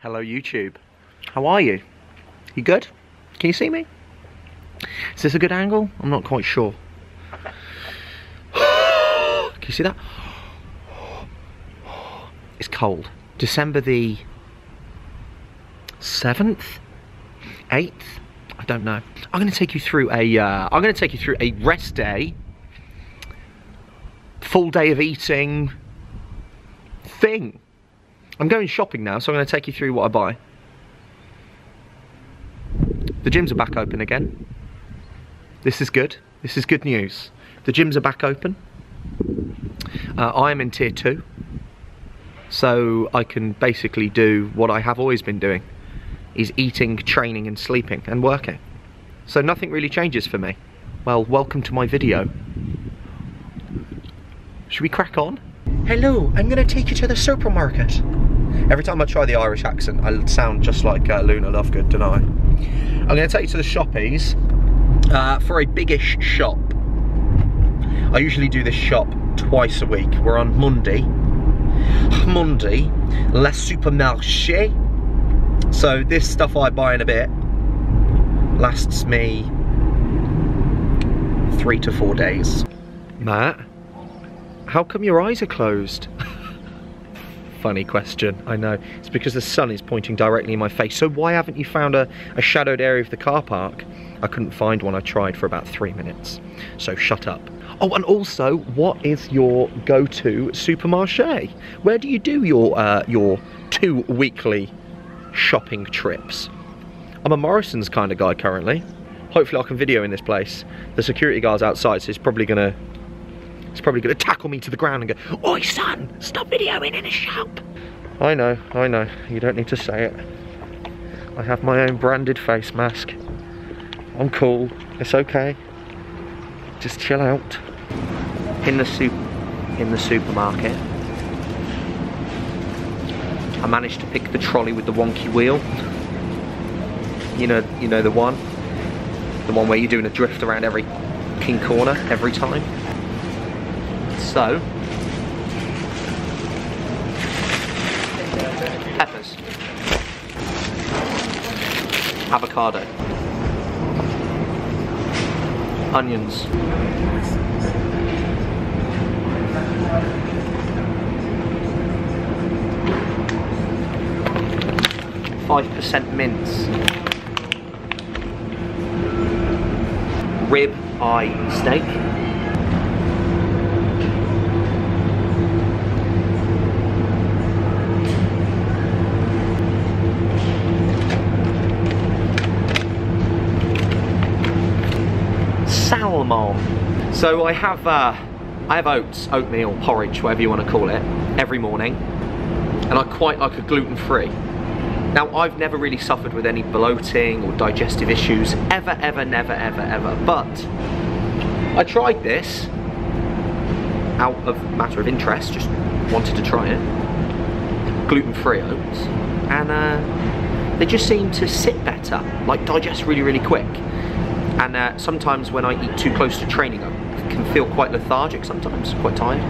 Hello YouTube. How are you? You good? Can you see me? Is this a good angle? I'm not quite sure. Can you see that? It's cold. December the 7th? 8th? I don't know. I'm going to take you through a rest day, full day of eating thing. I'm going shopping now, so I'm going to take you through what I buy. The gyms are back open again. This is good. This is good news. The gyms are back open. I am in tier 2, so I can basically do what I have always been doing, is eating, training and sleeping and working. So nothing really changes for me. Well, welcome to my video. Should we crack on? Hello, I'm going to take you to the supermarket. Every time I try the Irish accent, I sound just like Luna Lovegood, don't I? I'm going to take you to the shoppies for a biggish shop. I usually do this shop twice a week. We're on Monday. Monday, Le Supermarché. So this stuff I buy in a bit lasts me 3 to 4 days. Matt, how come your eyes are closed? Funny question, I know. It's because the sun is pointing directly in my face. So why haven't you found a shadowed area of the car park? I couldn't find one. I tried for about 3 minutes. So shut up. Oh, and also, what is your go-to supermarché? Where do you do your 2 weekly shopping trips? I'm a Morrison's kind of guy currently. Hopefully I can video in this place. The security guard's outside, so he's probably gonna tackle me to the ground and go, "Oi son, stop videoing in a shop." I know, you don't need to say it. I have my own branded face mask. I'm cool, it's okay. Just chill out. In the supermarket, I managed to pick the trolley with the wonky wheel. You know the one where you're doing a drift around every king corner every time. So, peppers, avocado, onions, .5% mince, rib eye steak, salmon. So I have oats, oatmeal, porridge, whatever you want to call it, every morning, and I quite like a gluten-free. Now, I've never really suffered with any bloating or digestive issues, ever, never. But I tried this out of matter of interest, just wanted to try it. Gluten-free oats, and they just seem to sit better, like digest really quick. And sometimes when I eat too close to training, I can feel quite lethargic sometimes, quite tired.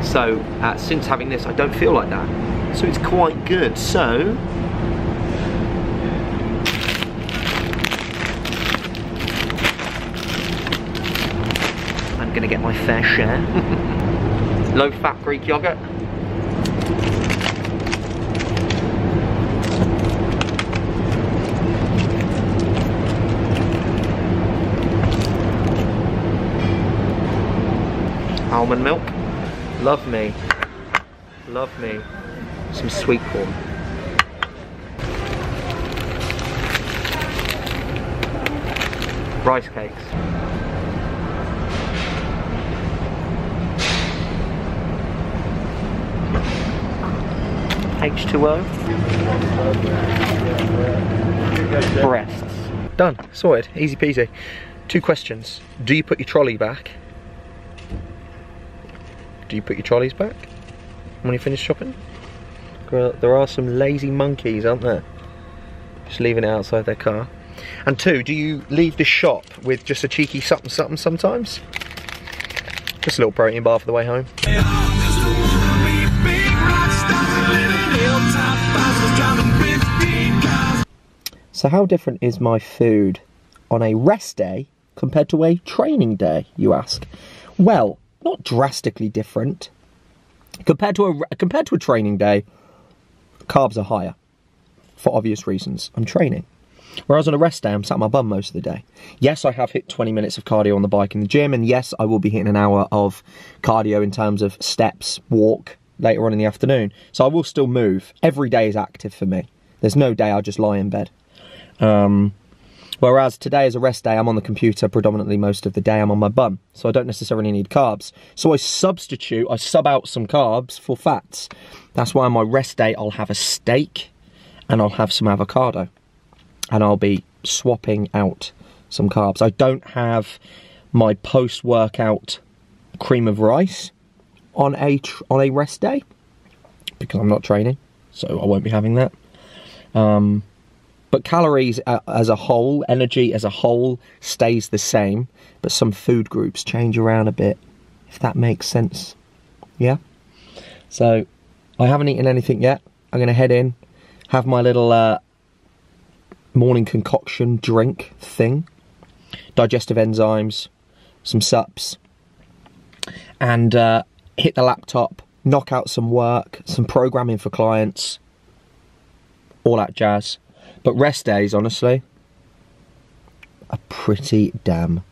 So since having this, I don't feel like that. So it's quite good. So I'm gonna get my fair share. Low-fat Greek yogurt. Almond milk. Love me some sweet corn. Rice cakes. H2O. Breasts. Done, sorted, easy peasy. 2 questions. Do you put your trolley back? Do you put your trolleys back when you finish shopping? There are some lazy monkeys, aren't there? Just leaving it outside their car. And 2, do you leave the shop with just a cheeky something sometimes? Just a little protein bar for the way home. So how different is my food on a rest day compared to a training day, you ask? Well, not drastically different. Compared to a training day, carbs are higher for obvious reasons. I'm training. Whereas on a rest day, I'm sat on my bum most of the day. Yes, I have hit 20 minutes of cardio on the bike in the gym, and yes, I will be hitting an hour of cardio in terms of steps, walk, later on in the afternoon. So I will still move. Every day is active for me. There's no day I'll just lie in bed. Whereas today is a rest day, I'm on the computer predominantly most of the day, I'm on my bum. So I don't necessarily need carbs. So I sub out some carbs for fats. That's why on my rest day, I'll have a steak and I'll have some avocado. And I'll be swapping out some carbs. I don't have my post-workout cream of rice on a rest day because I'm not training, so I won't be having that. But calories as a whole, energy as a whole stays the same, but some food groups change around a bit, if that makes sense. Yeah? So I haven't eaten anything yet. I'm going to head in, have my little morning concoction drink thing, digestive enzymes, some sups, and hit the laptop, knock out some work, some programming for clients, all that jazz. But rest days, honestly, are pretty damn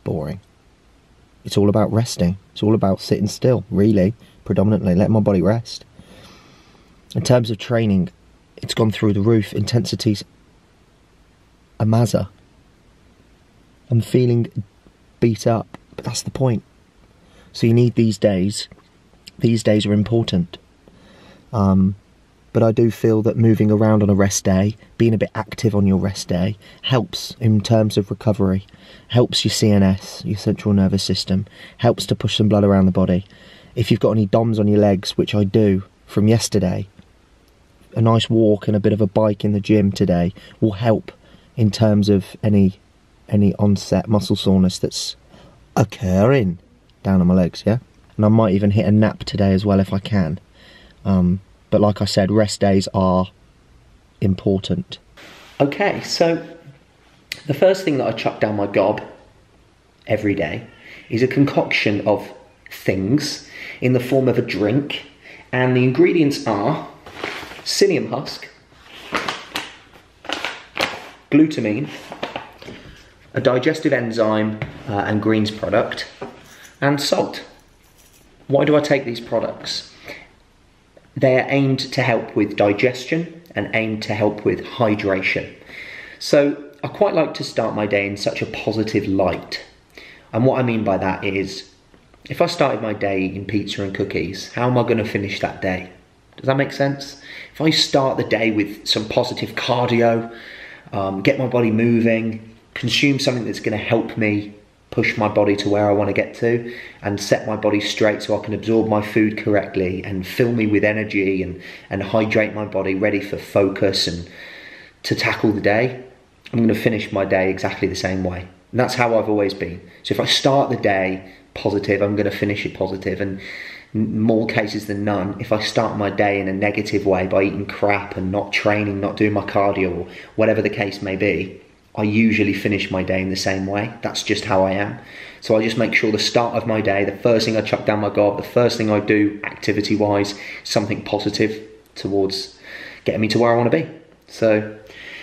boring. It's all about resting. It's all about sitting still, really, predominantly, letting my body rest. In terms of training, it's gone through the roof. Intensity's a mazza. I'm feeling beat up, but that's the point. So you need these days. These days are important. But I do feel that moving around on a rest day, being a bit active on your rest day, helps in terms of recovery, helps your CNS, your central nervous system, helps to push some blood around the body. If you've got any DOMs on your legs, which I do from yesterday, a nice walk and a bit of a bike in the gym today will help in terms of any onset muscle soreness that's occurring down on my legs, yeah? And I might even hit a nap today as well if I can. But like I said, rest days are important. Okay, so the first thing that I chuck down my gob every day is a concoction of things in the form of a drink, and the ingredients are psyllium husk, glutamine, a digestive enzyme and greens product, and salt. Why do I take these products? They are aimed to help with digestion and aimed to help with hydration. So I quite like to start my day in such a positive light. And what I mean by that is, if I started my day eating pizza and cookies, how am I going to finish that day? Does that make sense? If I start the day with some positive cardio, get my body moving, consume something that's going to help me push my body to where I want to get to and set my body straight so I can absorb my food correctly and fill me with energy and hydrate my body ready for focus and to tackle the day, I'm going to finish my day exactly the same way. And that's how I've always been. So if I start the day positive, I'm going to finish it positive. And in more cases than none, if I start my day in a negative way by eating crap and not training, not doing my cardio or whatever the case may be, I usually finish my day in the same way. That's just how I am. So I just make sure the start of my day, the first thing I chuck down my gob, the first thing I do activity-wise, something positive towards getting me to where I want to be. So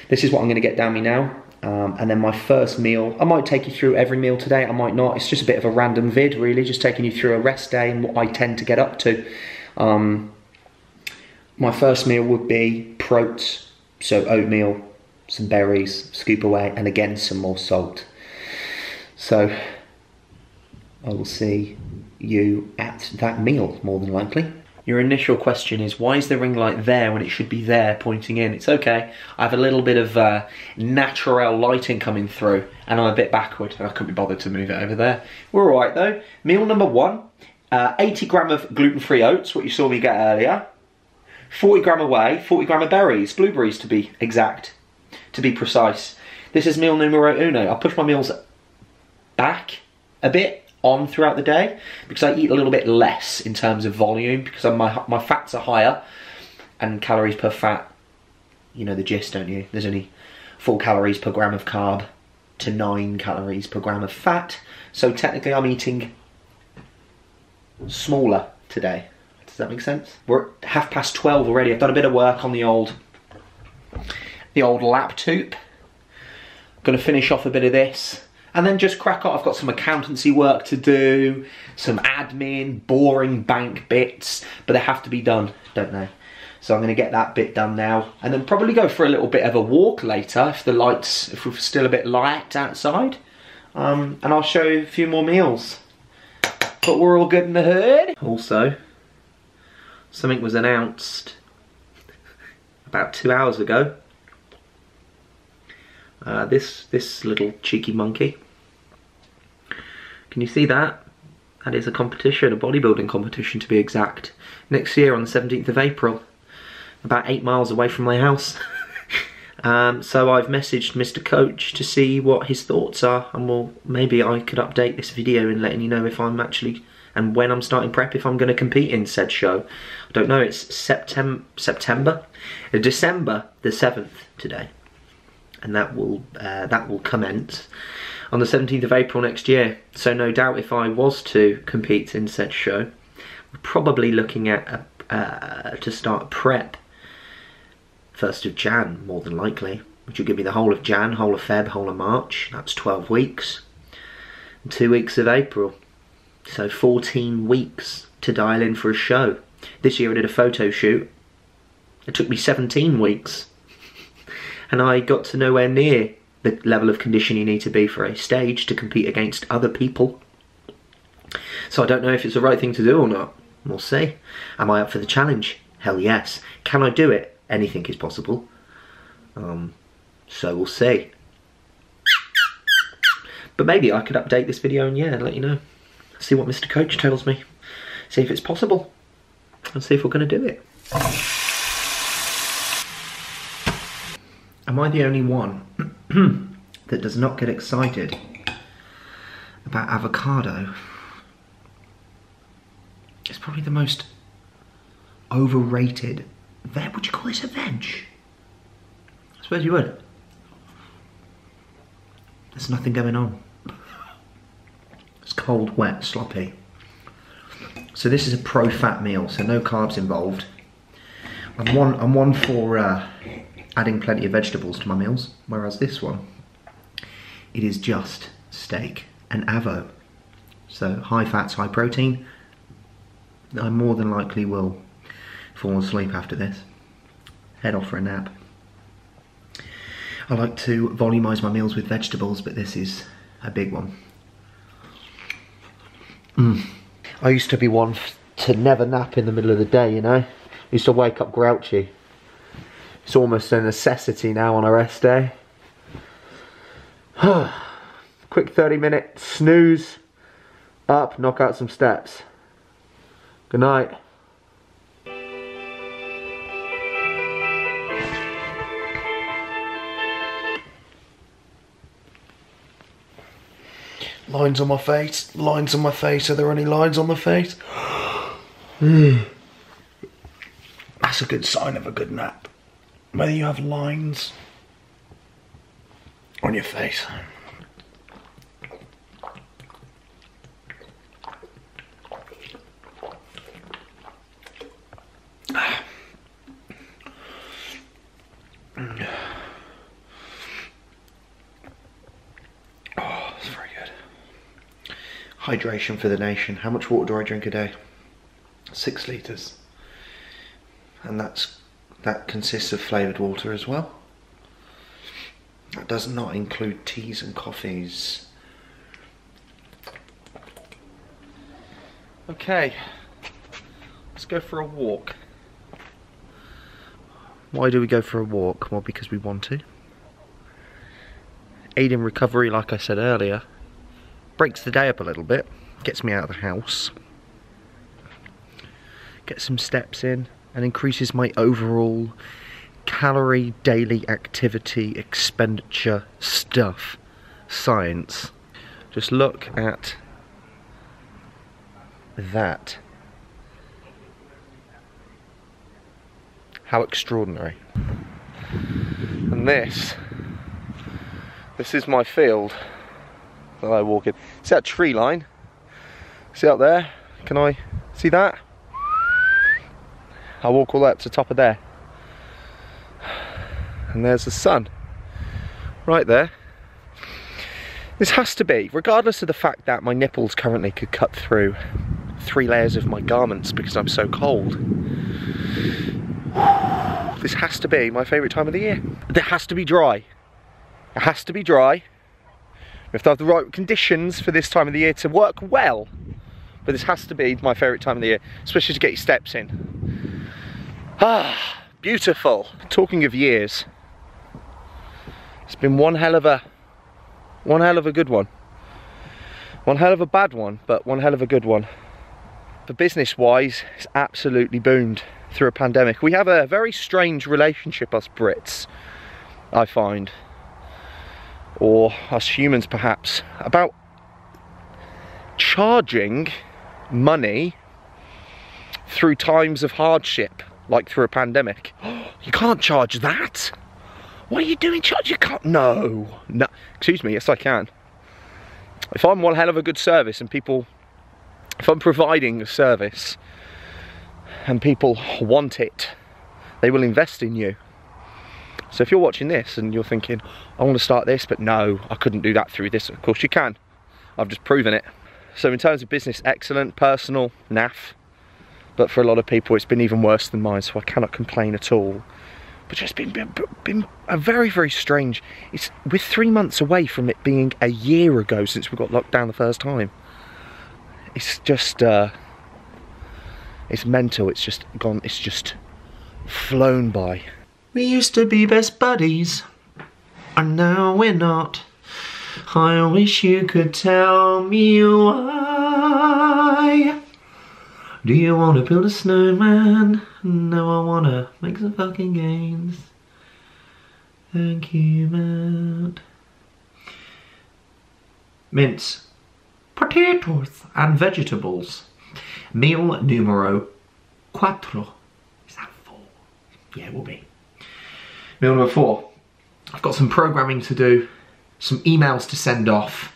this is what I'm going to get down me now. And then my first meal, I might take you through every meal today, I might not. It's just a bit of a random vid, really, just taking you through a rest day and what I tend to get up to. My first meal would be protein, so oatmeal, some berries, scoop away, and again some more salt. So I will see you at that meal, more than likely. Your initial question is, why is the ring light there when it should be there pointing in? It's okay, I have a little bit of natural lighting coming through and I'm a bit backward and I couldn't be bothered to move it over there. We're alright though. Meal number one, 80 gram of gluten-free oats, what you saw me get earlier. 40 gram of whey, 40 gram of berries, blueberries to be exact, to be precise. This is meal numero uno. I push my meals back a bit on throughout the day because I eat a little bit less in terms of volume because my fats are higher and calories per fat, you know the gist, don't you? There's only 4 calories per gram of carb to 9 calories per gram of fat. So technically I'm eating smaller today. Does that make sense? We're at 12:30 already. I've done a bit of work on the old lap tube. Gonna finish off a bit of this and then just crack on. I've got some accountancy work to do, some admin, boring bank bits, but they have to be done, don't they? So I'm gonna get that bit done now and then probably go for a little bit of a walk later if we're still a bit light outside. And I'll show you a few more meals. But we're all good in the hood. Also, something was announced about 2 hours ago. This little cheeky monkey. Can you see that? That is a competition, a bodybuilding competition to be exact. Next year on the 17th of April, about 8 miles away from my house. So I've messaged Mr. Coach to see what his thoughts are, and well, maybe I could update this video in letting you know if I'm actually, and when I'm starting prep, if I'm going to compete in said show. I don't know, it's December the 7th today. And that will commence on the 17th of April next year. So no doubt if I was to compete in said show, we're probably looking at to start prep 1st of Jan, more than likely, which will give me the whole of Jan, whole of Feb, whole of March. That's 12 weeks. And 2 weeks of April. So 14 weeks to dial in for a show. This year I did a photo shoot. It took me 17 weeks. And I got to nowhere near the level of condition you need to be for a stage to compete against other people. So I don't know if it's the right thing to do or not. We'll see. Am I up for the challenge? Hell yes. Can I do it? Anything is possible. So we'll see. But maybe I could update this video and yeah, let you know. See what Mr. Coach tells me. See if it's possible. And see if we're going to do it. Am I the only one that does not get excited about avocado? It's probably the most overrated veg. Would you call this a veg? I suppose you would. There's nothing going on. It's cold, wet, sloppy. So this is a pro-fat meal, so no carbs involved. I'm one for adding plenty of vegetables to my meals, whereas this one, it is just steak and avo. So high fats, high protein. I more than likely will fall asleep after this. Head off for a nap. I like to volumise my meals with vegetables, but this is a big one. I used to be one to never nap in the middle of the day, you know? I used to wake up grouchy. It's almost a necessity now on a rest day. Quick 30-minute snooze, up, knock out some steps. Good night. Lines on my face, lines on my face. Are there any lines on the face? That's a good sign of a good nap. Whether you have lines on your face. Oh, that's very good. Hydration for the nation. How much water do I drink a day? 6 litres. And that consists of flavoured water as well. That does not include teas and coffees. Okay, let's go for a walk. Why do we go for a walk? Well, because we want to. Aid in recovery, like I said earlier. Breaks the day up a little bit. Gets me out of the house. Gets some steps in. And increases my overall calorie, daily activity, expenditure, stuff, science. Just look at that. How extraordinary. And this This is my field that I walk in. See that tree line? See up there? Can I see that? I walk all the way up to the top of there. And there's the sun. Right there. This has to be, regardless of the fact that my nipples currently could cut through 3 layers of my garments because I'm so cold. This has to be my favourite time of the year. It has to be dry. It has to be dry. We have to have the right conditions for this time of the year to work well. But this has to be my favourite time of the year, especially to get your steps in. Ah, beautiful. Talking of years, it's been one hell of a good one. One hell of a bad one, but one hell of a good one. For business-wise, it's absolutely boomed through a pandemic. We have a very strange relationship, us Brits, I find, or us humans perhaps, about charging money through times of hardship, like through a pandemic. You can't charge that. What are you doing? You can't. No. Excuse me. Yes, I can. If I'm one hell of a good service and people, if I'm providing a service and people want it, they will invest in you. So if you're watching this and you're thinking, I want to start this, but no, I couldn't do that through this. Of course you can. I've just proven it. So in terms of business, excellent. Personal, naff. But for a lot of people, it's been even worse than mine, so I cannot complain at all. But just been a very, very strange. We're 3 months away from it being a year ago since we got locked down the first time. It's just, it's mental. It's just gone. It's just flown by. We used to be best buddies, and now we're not. I wish you could tell me why. Do you want to build a snowman? No, I want to make some fucking gains. Thank you, Matt. Mince, potatoes and vegetables. Meal numero 4. Is that 4? Yeah, it will be. Meal number 4. I've got some programming to do, some emails to send off.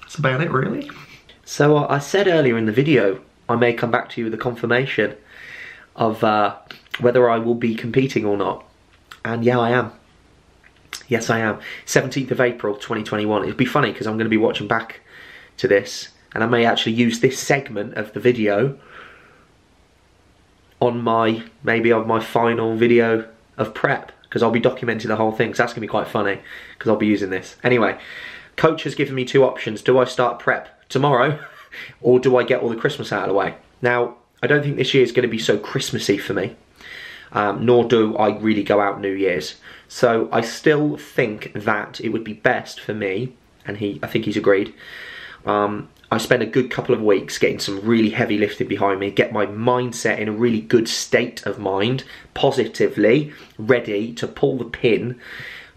That's about it, really. So I said earlier in the video, I may come back to you with a confirmation of whether I will be competing or not. And yeah, I am. Yes, I am. 17th of April 2021. It'd be funny because I'm going to be watching back to this, and I may actually use this segment of the video on my, maybe on my final video of prep, because I'll be documenting the whole thing, so that's going to be quite funny because I'll be using this. Anyway, coach has given me 2 options. Do I start prep tomorrow or do I get all the Christmas out of the way? Now, I don't think this year is going to be so Christmassy for me, nor do I really go out New Year's. So I still think that it would be best for me, and I think he's agreed, I spend a good couple of weeks getting some really heavy lifting behind me, get my mindset in a really good state of mind, positively ready to pull the pin,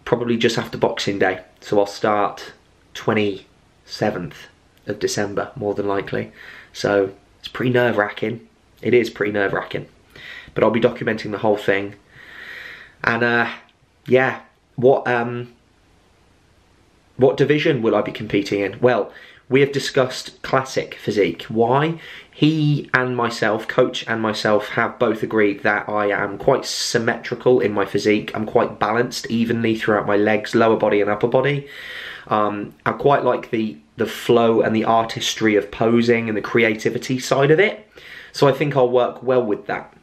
probably just after Boxing Day. So I'll start 27th of December, more than likely. So it's pretty nerve-wracking. It is pretty nerve-wracking. But I'll be documenting the whole thing. And yeah, what division will I be competing in? Well, we have discussed classic physique. Why? He and myself, coach and myself, have both agreed that I am quite symmetrical in my physique. I'm quite balanced evenly throughout my legs, lower body and upper body. I quite like the flow and the artistry of posing and the creativity side of it. So I think I'll work well with that.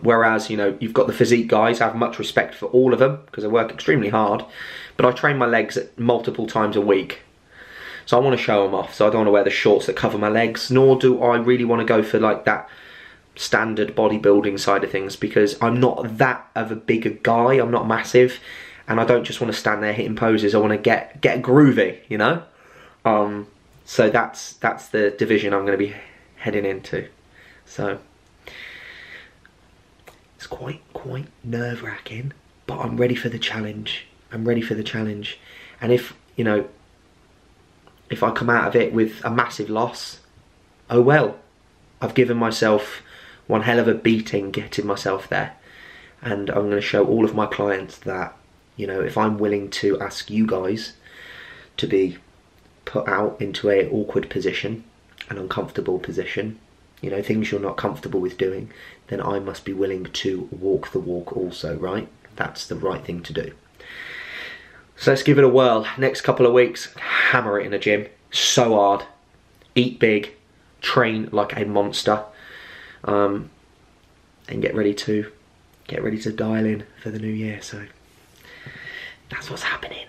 Whereas, you know, you've got the physique guys. I have much respect for all of them because I work extremely hard. But I train my legs multiple times a week. So I want to show them off. So I don't want to wear the shorts that cover my legs, nor do I really want to go for like that standard bodybuilding side of things, because I'm not that of a bigger guy. I'm not massive, and I don't just want to stand there hitting poses. I want to get groovy, you know. So that's the division I'm going to be heading into. So it's quite nerve-wracking, but I'm ready for the challenge. I'm ready for the challenge, and if you know. If I come out of it with a massive loss, oh well. I've given myself one hell of a beating getting myself there. And I'm going to show all of my clients that, you know, if I'm willing to ask you guys to be put out into an awkward position, an uncomfortable position, you know, things you're not comfortable with doing, then I must be willing to walk the walk also, right? That's the right thing to do. So let's give it a whirl. Next couple of weeks, hammer it in a gym. So hard. Eat big. Train like a monster. And get ready to dial in for the new year. So that's what's happening.